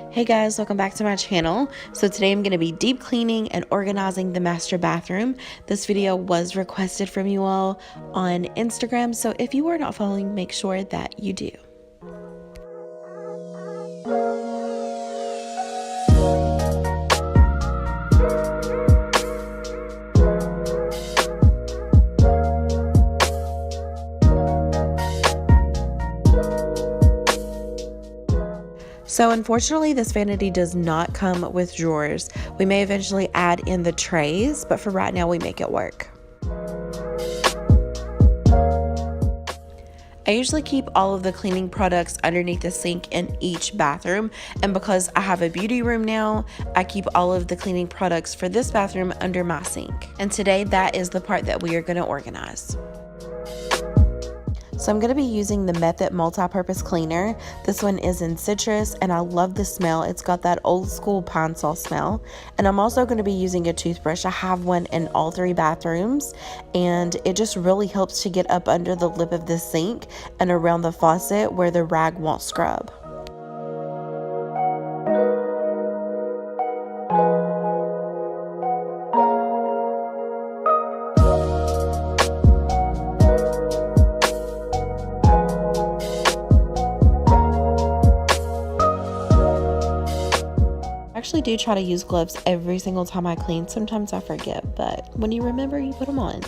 Hey guys, welcome back to my channel. So today I'm going to be deep cleaning and organizing the master bathroom. This video was requested from you all on Instagram, so if you are not following, make sure that you do. So unfortunately, this vanity does not come with drawers. We may eventually add in the trays, but for right now, we make it work. I usually keep all of the cleaning products underneath the sink in each bathroom, and because I have a beauty room now, I keep all of the cleaning products for this bathroom under my sink. And today, that is the part that we are going to organize. So I'm going to be using the Method multi-purpose cleaner. This one is in citrus and I love the smell. It's got that old school pine sol smell. And I'm also going to be using a toothbrush. I have one in all three bathrooms and it just really helps to get up under the lip of the sink and around the faucet where the rag won't scrub. I actually do try to use gloves every single time I clean. Sometimes I forget, but when you remember, you put them on.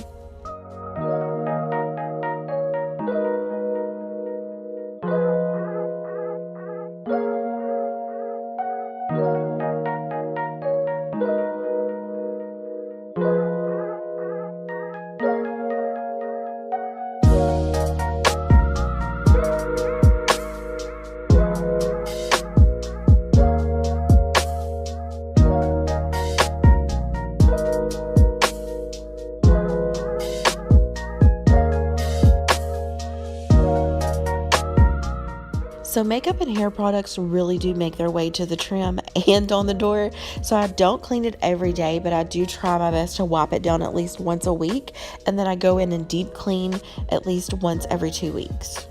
So makeup and hair products really do make their way to the trim and on the door. So I don't clean it every day, but I do try my best to wipe it down at least once a week. And then I go in and deep clean at least once every 2 weeks.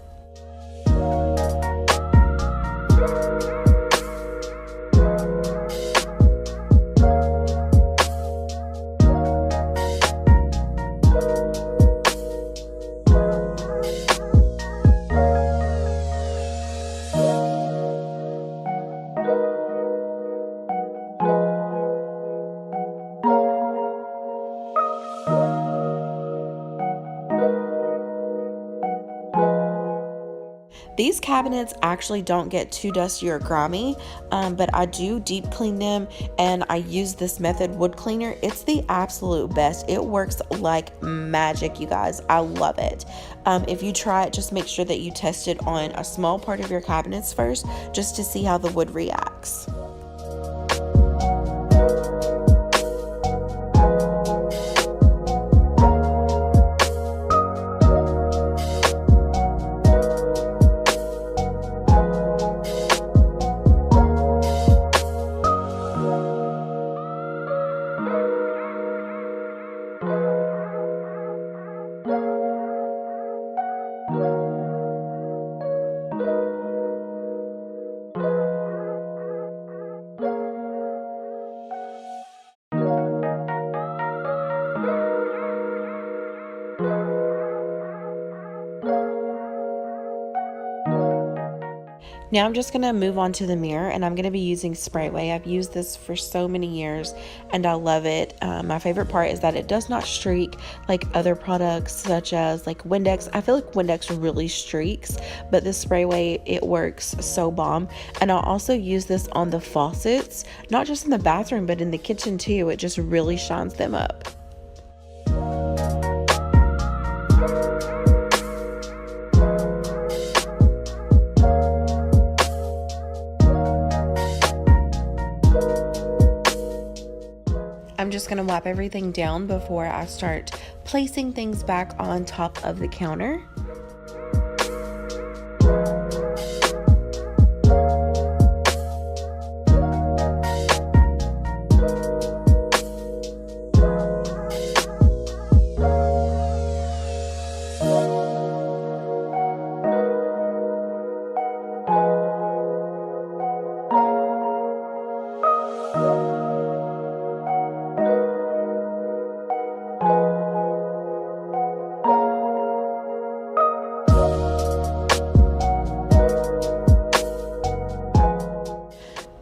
These cabinets actually don't get too dusty or grimy, but I do deep clean them and I use this Method wood cleaner. It's the absolute best. It works like magic, you guys. I love it. If you try it, just make sure that you test it on a small part of your cabinets first, just to see how the wood reacts. Now I'm just going to move on to the mirror and I'm going to be using Sprayway. I've used this for so many years and I love it. My favorite part is that it does not streak like other products such as like Windex. I feel like Windex really streaks, but this Sprayway, it works so bomb. And I'll also use this on the faucets, not just in the bathroom, but in the kitchen too. It just really shines them up. I'm just going to wipe everything down before I start placing things back on top of the counter.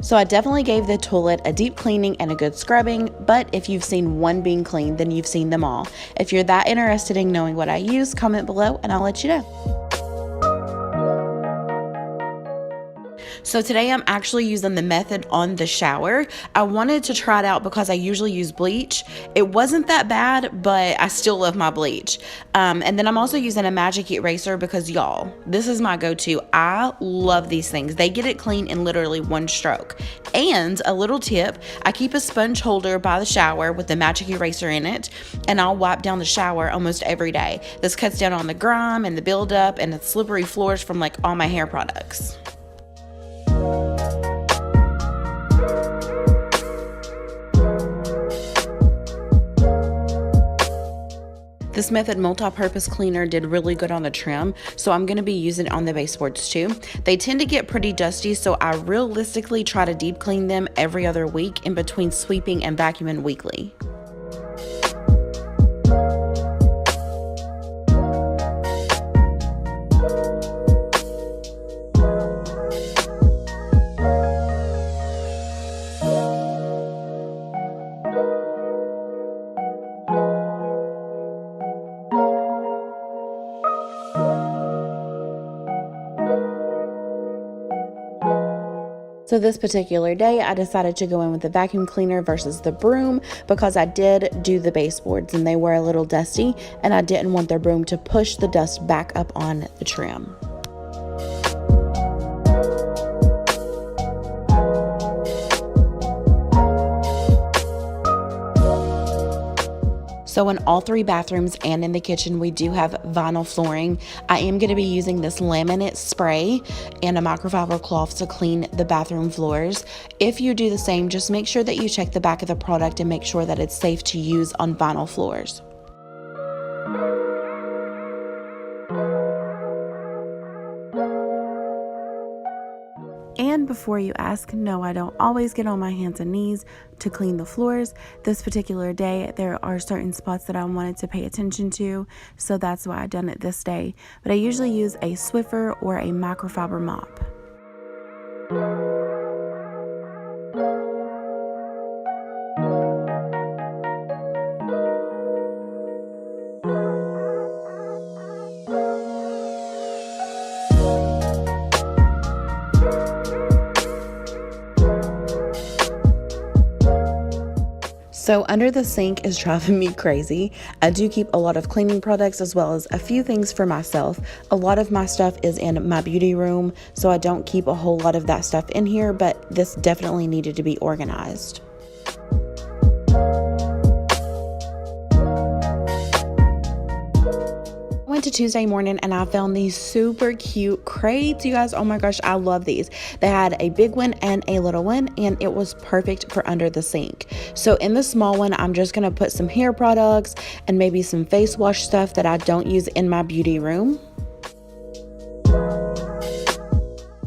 So I definitely gave the toilet a deep cleaning and a good scrubbing, but if you've seen one being cleaned, then you've seen them all. If you're that interested in knowing what I use, comment below and I'll let you know. So today I'm actually using the method on the shower. I wanted to try it out because I usually use bleach. It wasn't that bad, but I still love my bleach. And then I'm also using a magic eraser because y'all, this is my go-to. I love these things. They get it clean in literally one stroke. And a little tip, I keep a sponge holder by the shower with the magic eraser in it, and I'll wipe down the shower almost every day. This cuts down on the grime and the buildup and the slippery floors from like all my hair products. This method multi-purpose cleaner did really good on the trim, so I'm going to be using it on the baseboards too. They tend to get pretty dusty, so I realistically try to deep clean them every other week in between sweeping and vacuuming weekly. So this particular day, I decided to go in with the vacuum cleaner versus the broom because I did do the baseboards and they were a little dusty and I didn't want the broom to push the dust back up on the trim. So in all 3 bathrooms and in the kitchen, we do have vinyl flooring. I am going to be using this laminate spray and a microfiber cloth to clean the bathroom floors. If you do the same, just make sure that you check the back of the product and make sure that it's safe to use on vinyl floors. And before you ask, no, I don't always get on my hands and knees to clean the floors. This particular day, there are certain spots that I wanted to pay attention to, so that's why I done it this day. But I usually use a Swiffer or a microfiber mop. So under the sink is driving me crazy. I do keep a lot of cleaning products as well as a few things for myself. A lot of my stuff is in my beauty room, so I don't keep a whole lot of that stuff in here, but this definitely needed to be organized. Went to Tuesday morning and I found these super cute crates. You guys, oh my gosh, I love these. They had a big one and a little one, and it was perfect for under the sink. So in the small one, I'm just gonna put some hair products and maybe some face wash stuff that I don't use in my beauty room.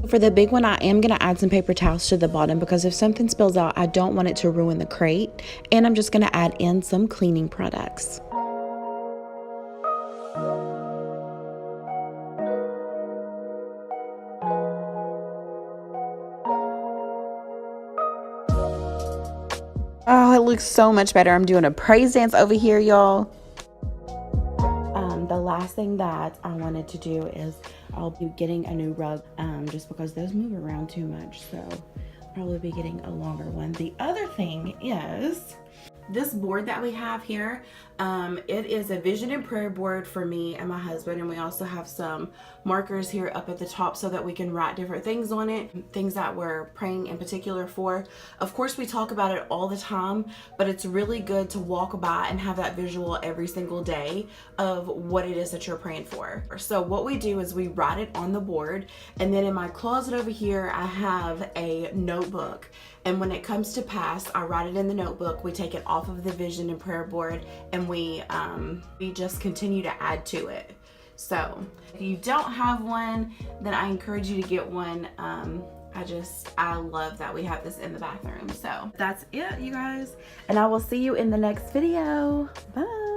For the big one, I am going to add some paper towels to the bottom because if something spills out, I don't want it to ruin the crate. And I'm just going to add in some cleaning products. Oh, it looks so much better. I'm doing a praise dance over here, y'all. The last thing that I wanted to do is I'll be getting a new rug just because those move around too much. So I'll probably be getting a longer one. The other thing is this board that we have here. It is a vision and prayer board for me and my husband, and we also have some markers here up at the top so that we can write different things on it, things that we're praying in particular for. Of course, we talk about it all the time, but it's really good to walk by and have that visual every single day of what it is that you're praying for. So what we do is we write it on the board, and then in my closet over here I have a notebook, and when it comes to pass, I write it in the notebook. We take it off of the vision and prayer board, and we just continue to add to it. So if you don't have one, then I encourage you to get one. I love that we have this in the bathroom. So that's it, you guys, and I will see you in the next video. Bye.